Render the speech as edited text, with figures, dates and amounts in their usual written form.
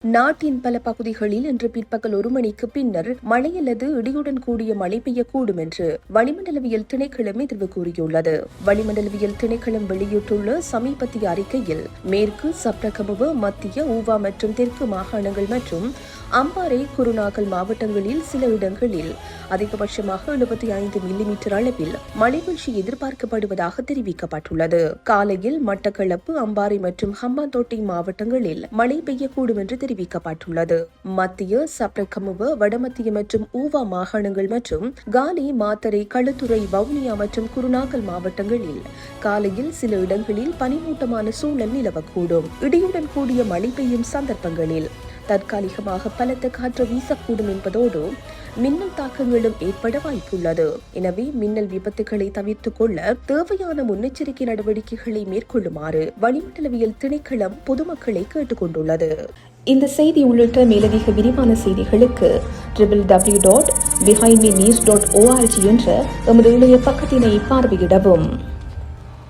நாட்டின் பல பகுதிகளில் இன்று பிற்பகல் 1 மணிக்கு பின்னர் மழை அல்லது இடியுடன் கூடிய மழை பெய்யக்கூடும் என்று வளிமண்டலவியல் திணைக்களம் எதிர்வு கூறியுள்ளது. வளிமண்டலவியல் திணைக்களம் வெளியிட்டுள்ள சமீபத்திய அறிக்கையில் மேற்கு சப்ரகமுவ, மத்திய ஊவா மற்றும் தெற்கு மாகாணங்கள் மற்றும் அம்பாறை, குருநாகல் மாவட்டங்களில் சில இடங்களில் அதிகபட்சமாக 75 மில்லிமீட்டர் அளவில் மழை வீழ்ச்சி எதிர்பார்க்கப்படுவதாக தெரிவிக்கப்பட்டுள்ளது. காலையில் மட்டக்களப்பு, அம்பாறை மற்றும் ஹம்பாந்தோட்டை மாவட்டங்களில் மழை பெய்யக்கூடும் என்று தெரிவிக்கப்பட்டுள்ளது. மத்திய சப்ரகமுவ, வடமத்திய மற்றும் ஊவா மாகாணங்கள் மற்றும் காலி, மாத்தறை, களுத்துறை, வவுனியா மற்றும் குருநாகல் மாவட்டங்களில் காலையில் சில இடங்களில் பனிமூட்டமான சூழல் நிலவக்கூடும். இடியுடன் கூடிய மழை பெய்யும் சந்தர்ப்பங்களில் தற்காலிகமாக பலத்த காற்று வீசக்கூடும் என்பதோடு மின்னல் தாக்கங்களும் ஏற்பட வாய்ப்புள்ளது. எனவே மின்னல் விபத்துகளை தவிர்த்துக் கொள்ள தேவையான முன்னெச்சரிக்கை நடவடிக்கைகளை மேற்கொள்ளுமாறு வளிமண்டலவியல் திணைக்களம் பொதுமக்களை கேட்டுக் கொண்டுள்ளது. இந்த செய்தி உள்ளிட்ட மேலதிக விரிவான செய்திகளுக்கு www.behindmenews.org என்ற எமது இணைய பக்கத்தினை பார்வையிடவும்.